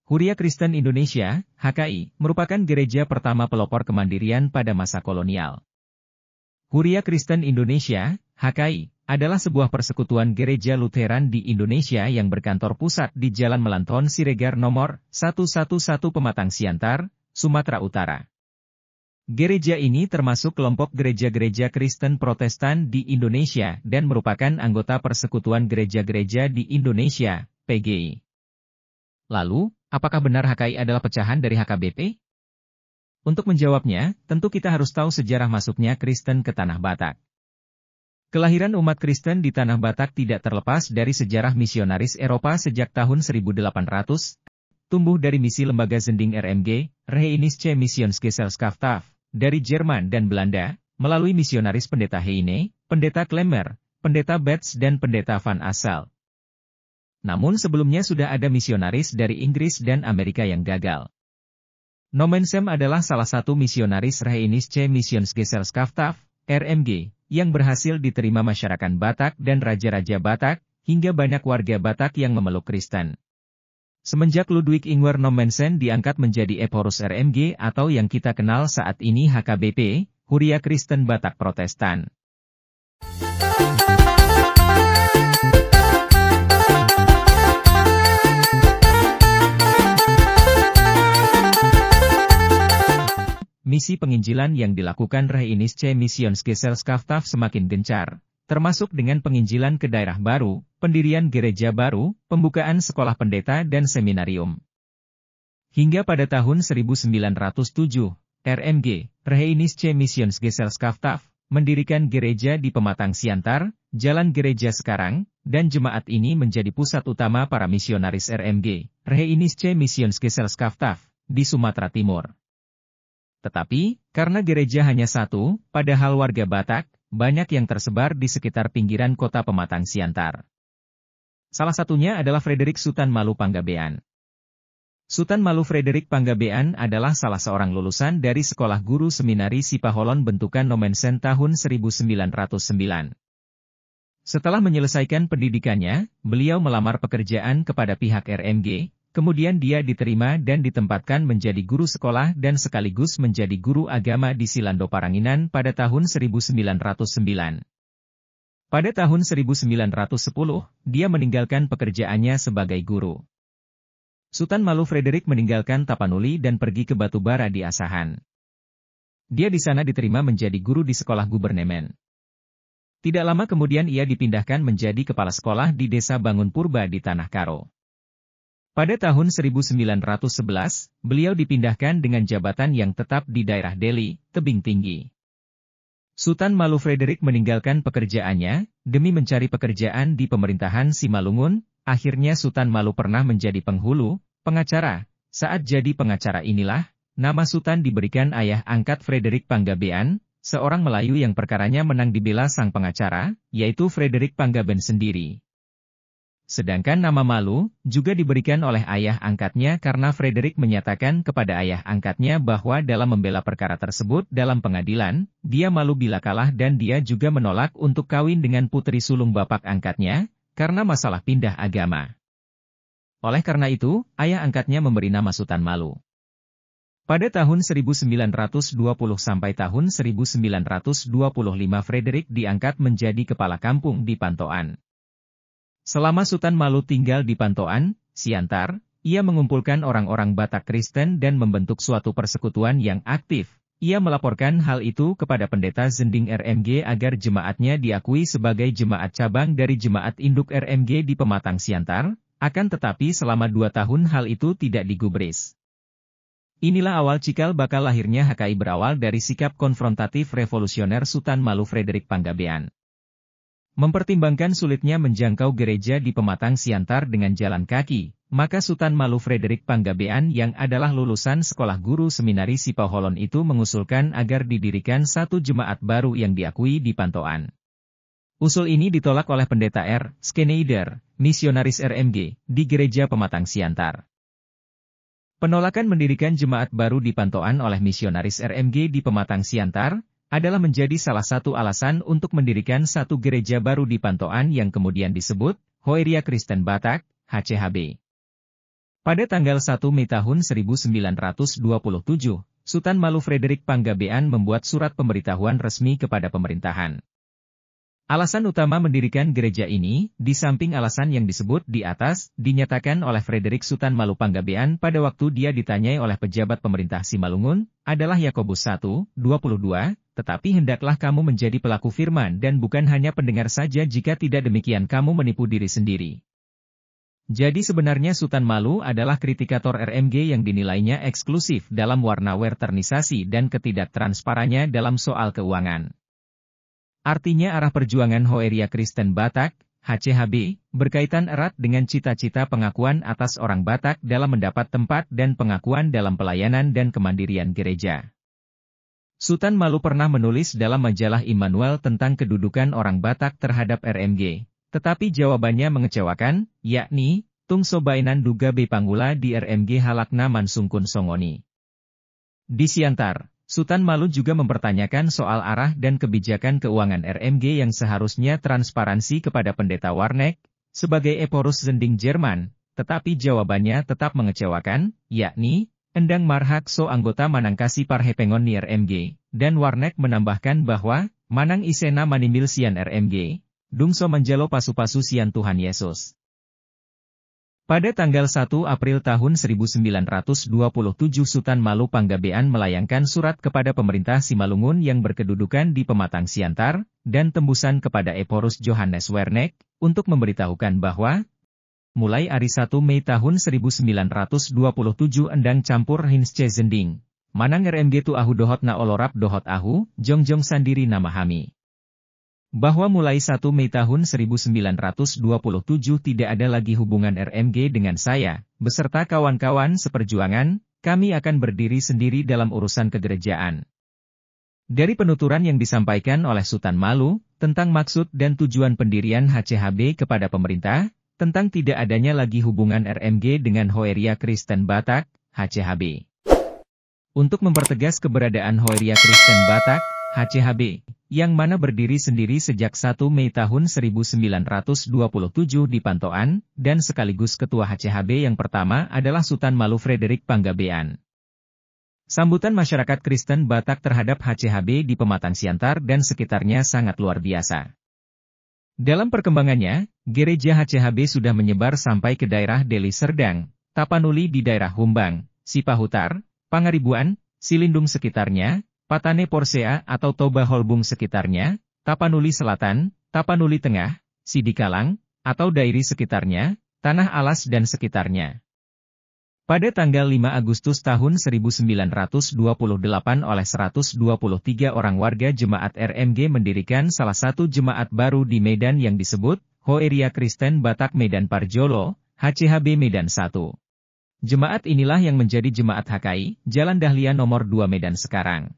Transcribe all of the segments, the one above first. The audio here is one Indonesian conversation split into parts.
Huria Kristen Indonesia, HKI, merupakan gereja pertama pelopor kemandirian pada masa kolonial. Huria Kristen Indonesia, HKI, adalah sebuah persekutuan gereja Lutheran di Indonesia yang berkantor pusat di Jalan Melanton Siregar nomor 111 Pematang Siantar, Sumatera Utara. Gereja ini termasuk kelompok gereja-gereja Kristen Protestan di Indonesia dan merupakan anggota Persekutuan Gereja-Gereja di Indonesia, PGI. Lalu, apakah benar HKI adalah pecahan dari HKBP? Untuk menjawabnya, tentu kita harus tahu sejarah masuknya Kristen ke Tanah Batak. Kelahiran umat Kristen di Tanah Batak tidak terlepas dari sejarah misionaris Eropa sejak tahun 1800, tumbuh dari misi lembaga Zending RMG, Reheinische Missionsgesellschaft, dari Jerman dan Belanda, melalui misionaris Pendeta Heine, Pendeta Klemmer, Pendeta Betts dan Pendeta Van Assel. Namun sebelumnya sudah ada misionaris dari Inggris dan Amerika yang gagal. Nomensem adalah salah satu misionaris Reheinische Missionsgesellschaft, RMG, yang berhasil diterima masyarakat Batak dan raja-raja Batak, hingga banyak warga Batak yang memeluk Kristen. Semenjak Ludwig Ingwer Nommensen diangkat menjadi Eporus RMG atau yang kita kenal saat ini HKBP, Huria Kristen Batak Protestan. Misi penginjilan yang dilakukan Reheinische Missionsgesellschaft semakin gencar, termasuk dengan penginjilan ke daerah baru, pendirian gereja baru, pembukaan sekolah pendeta dan seminarium. Hingga pada tahun 1907, RMG, Reheinische Missionsgesellschaft, mendirikan gereja di Pematang Siantar, Jalan Gereja sekarang, dan jemaat ini menjadi pusat utama para misionaris RMG, Reheinische Missionsgesellschaft, di Sumatera Timur. Tetapi, karena gereja hanya satu, padahal warga Batak, banyak yang tersebar di sekitar pinggiran kota Pematang Siantar. Salah satunya adalah Frederik Sutan Malu Panggabean. Sutan Malu Frederik Panggabean adalah salah seorang lulusan dari Sekolah Guru Seminari Sipaholon bentukan Nommensen tahun 1909. Setelah menyelesaikan pendidikannya, beliau melamar pekerjaan kepada pihak RMG, kemudian dia diterima dan ditempatkan menjadi guru sekolah dan sekaligus menjadi guru agama di Silando Paranginan pada tahun 1909. Pada tahun 1910, dia meninggalkan pekerjaannya sebagai guru. Sutan Malu Frederik meninggalkan Tapanuli dan pergi ke Batubara di Asahan. Dia di sana diterima menjadi guru di sekolah gubernemen. Tidak lama kemudian ia dipindahkan menjadi kepala sekolah di Desa Bangun Purba di Tanah Karo. Pada tahun 1911, beliau dipindahkan dengan jabatan yang tetap di daerah Deli, Tebing Tinggi. Sutan Malu Frederik meninggalkan pekerjaannya, demi mencari pekerjaan di pemerintahan Simalungun, akhirnya Sutan Malu pernah menjadi penghulu, pengacara. Saat jadi pengacara inilah, nama Sutan diberikan ayah angkat Frederik Panggabean, seorang Melayu yang perkaranya menang dibela sang pengacara, yaitu Frederik Panggabean sendiri. Sedangkan nama Malu, juga diberikan oleh ayah angkatnya karena Frederik menyatakan kepada ayah angkatnya bahwa dalam membela perkara tersebut dalam pengadilan, dia malu bila kalah dan dia juga menolak untuk kawin dengan putri sulung bapak angkatnya, karena masalah pindah agama. Oleh karena itu, ayah angkatnya memberi nama Sutan Malu. Pada tahun 1920 sampai tahun 1925 Frederik diangkat menjadi kepala kampung di Pantoan. Selama Sutan Malu tinggal di Pantoan, Siantar, ia mengumpulkan orang-orang Batak Kristen dan membentuk suatu persekutuan yang aktif. Ia melaporkan hal itu kepada Pendeta Zending RMG agar jemaatnya diakui sebagai jemaat cabang dari jemaat induk RMG di Pematang Siantar, akan tetapi selama 2 tahun hal itu tidak digubris. Inilah awal cikal bakal lahirnya HKI berawal dari sikap konfrontatif revolusioner Sutan Malu Frederik Panggabean. Mempertimbangkan sulitnya menjangkau gereja di Pematang Siantar dengan jalan kaki, maka Sutan Malu Frederik Panggabean yang adalah lulusan Sekolah Guru Seminari Sipaholon itu mengusulkan agar didirikan satu jemaat baru yang diakui di Pantoan. Usul ini ditolak oleh Pendeta R. Schneider, misionaris RMG, di gereja Pematang Siantar. Penolakan mendirikan jemaat baru di Pantoan oleh misionaris RMG di Pematang Siantar, adalah menjadi salah satu alasan untuk mendirikan satu gereja baru di Pantoan yang kemudian disebut Huria Kristen Batak, HCHB. Pada tanggal 1 Mei tahun 1927, Sultan Malu Frederick Panggabean membuat surat pemberitahuan resmi kepada pemerintahan. Alasan utama mendirikan gereja ini, di samping alasan yang disebut di atas, dinyatakan oleh Frederick Sultan Malu Panggabean pada waktu dia ditanyai oleh pejabat pemerintah Simalungun, adalah Yakobus 1:22, tetapi hendaklah kamu menjadi pelaku firman dan bukan hanya pendengar saja, jika tidak demikian kamu menipu diri sendiri. Jadi sebenarnya Sultan Malu adalah kritikator RMG yang dinilainya eksklusif dalam warna westernisasi dan ketidaktransparannya dalam soal keuangan. Artinya arah perjuangan Hoeria Kristen Batak, HCHB, berkaitan erat dengan cita-cita pengakuan atas orang Batak dalam mendapat tempat dan pengakuan dalam pelayanan dan kemandirian gereja. Sultan Malu pernah menulis dalam majalah Immanuel tentang kedudukan orang Batak terhadap RMG. Tetapi jawabannya mengecewakan, yakni, tung sobainan duga be panggula di RMG halakna mansungkun songoni. Di Siantar, Sultan Malu juga mempertanyakan soal arah dan kebijakan keuangan RMG yang seharusnya transparansi kepada Pendeta Warnek, sebagai Eporus Zending Jerman, tetapi jawabannya tetap mengecewakan, yakni, endang marhak so anggota manangkasi parhepengon ni RMG, dan Warnek menambahkan bahwa, manang isena manimbil sian RMG, dungso menjalo pasu-pasu sian Tuhan Yesus. Pada tanggal 1 April tahun 1927 Sultan Malu Panggabean melayangkan surat kepada pemerintah Simalungun yang berkedudukan di Pematang Siantar, dan tembusan kepada Eporus Johannes Wernek, untuk memberitahukan bahwa, mulai hari 1 Mei tahun 1927 endang campur hinsce zending, manang RMG tu ahu dohot na olorap dohot ahu, jongjong sandiri namahami. Bahwa mulai 1 Mei tahun 1927 tidak ada lagi hubungan RMG dengan saya, beserta kawan-kawan seperjuangan, kami akan berdiri sendiri dalam urusan kegerejaan. Dari penuturan yang disampaikan oleh Sultan Malu, tentang maksud dan tujuan pendirian HCHB kepada pemerintah, tentang tidak adanya lagi hubungan RMG dengan Hoeria Kristen Batak, HCHB. Untuk mempertegas keberadaan Hoeria Kristen Batak, HCHB, yang mana berdiri sendiri sejak 1 Mei tahun 1927 di Pantoan, dan sekaligus ketua HCHB yang pertama adalah Sultan Malu Frederick Panggabean. Sambutan masyarakat Kristen Batak terhadap HCHB di Pematang Siantar dan sekitarnya sangat luar biasa. Dalam perkembangannya, gereja HCHB sudah menyebar sampai ke daerah Deli Serdang, Tapanuli di daerah Humbang, Sipahutar, Pangaribuan, Silindung sekitarnya, Patane Porsea atau Toba Holbung sekitarnya, Tapanuli Selatan, Tapanuli Tengah, Sidikalang, atau Dairi sekitarnya, Tanah Alas dan sekitarnya. Pada tanggal 5 Agustus tahun 1928 oleh 123 orang warga jemaat RMG mendirikan salah satu jemaat baru di Medan yang disebut, Hoeria Kristen Batak Medan Parjolo, HCHB Medan 1. Jemaat inilah yang menjadi Jemaat HKI, Jalan Dahlia nomor 2 Medan sekarang.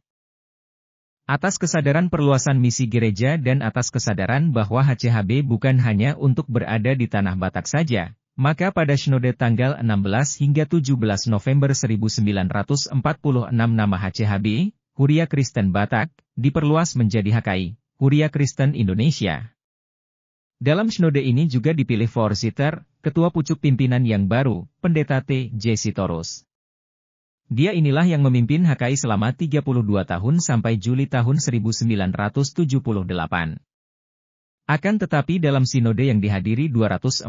Atas kesadaran perluasan misi gereja dan atas kesadaran bahwa HCHB bukan hanya untuk berada di tanah Batak saja, maka pada Synode tanggal 16 hingga 17 November 1946 nama HCHB, Huria Kristen Batak, diperluas menjadi HKI, Huria Kristen Indonesia. Dalam Synode ini juga dipilih Voorzitter, Ketua Pucuk Pimpinan yang baru, Pendeta T. J. Sitorus. Dia inilah yang memimpin HKI selama 32 tahun sampai Juli tahun 1978. Akan tetapi dalam sinode yang dihadiri 241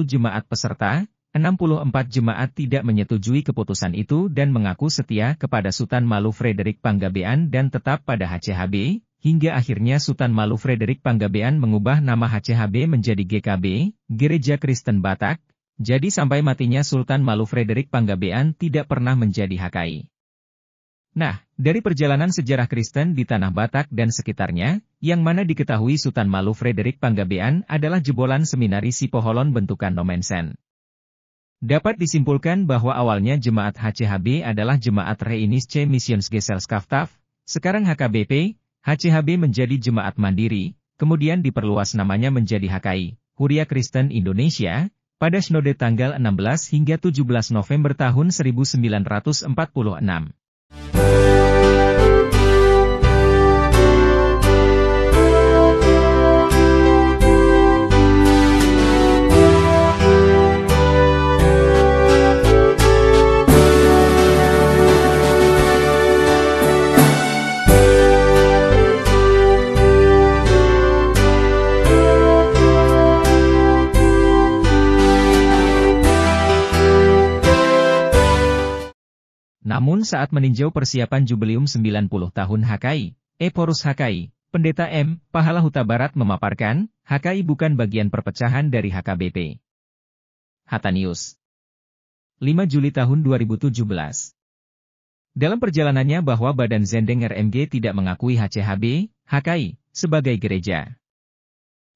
jemaat peserta, 64 jemaat tidak menyetujui keputusan itu dan mengaku setia kepada Sultan Malu Frederick Panggabean dan tetap pada HCHB, hingga akhirnya Sultan Malu Frederick Panggabean mengubah nama HCHB menjadi GKB, Gereja Kristen Batak. Jadi sampai matinya Sultan Malu Frederick Panggabean tidak pernah menjadi HKI. Nah, dari perjalanan sejarah Kristen di Tanah Batak dan sekitarnya, yang mana diketahui Sultan Malu Frederick Panggabean adalah jebolan seminari Sipoholon bentukan Nomensen. Dapat disimpulkan bahwa awalnya jemaat HCHB adalah Jemaat Reunische Missionsgesellschaft, sekarang HKBP, HCHB menjadi jemaat mandiri, kemudian diperluas namanya menjadi HKI, Huria Kristen Indonesia, pada Synode tanggal 16 hingga 17 November tahun 1946. Namun saat meninjau persiapan jubileum 90 tahun HKI, Porus HKI, Pendeta M. Pahala Huta Barat memaparkan, HKI bukan bagian perpecahan dari HKBP. Hatta News. 5 Juli tahun 2017. Dalam perjalanannya bahwa Badan Zendeng RMG tidak mengakui HCHB, HKI, sebagai gereja.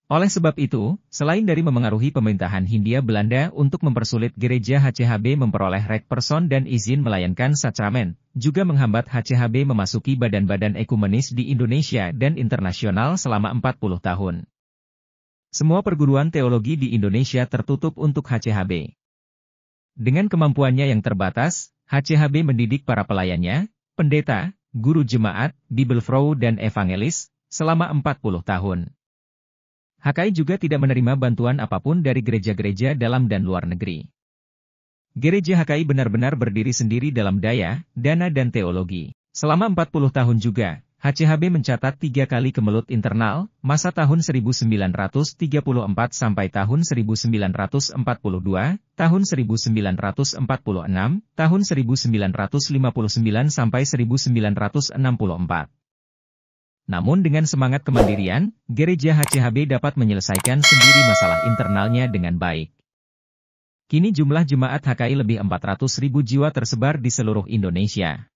Oleh sebab itu, selain dari memengaruhi pemerintahan Hindia Belanda untuk mempersulit gereja HCHB memperoleh rek person dan izin melayankan sakramen, juga menghambat HCHB memasuki badan-badan ekumenis di Indonesia dan internasional selama 40 tahun. Semua perguruan teologi di Indonesia tertutup untuk HCHB. Dengan kemampuannya yang terbatas, HCHB mendidik para pelayannya, pendeta, guru jemaat, bibelvrouw dan evangelis, selama 40 tahun. HKI juga tidak menerima bantuan apapun dari gereja-gereja dalam dan luar negeri. Gereja HKI benar-benar berdiri sendiri dalam daya, dana dan teologi. Selama 40 tahun juga, HCHB mencatat 3 kali kemelut internal, masa tahun 1934 sampai tahun 1942, tahun 1946, tahun 1959 sampai 1964. Namun dengan semangat kemandirian, gereja HCHB dapat menyelesaikan sendiri masalah internalnya dengan baik. Kini jumlah jemaat HKI lebih 400.000 jiwa tersebar di seluruh Indonesia.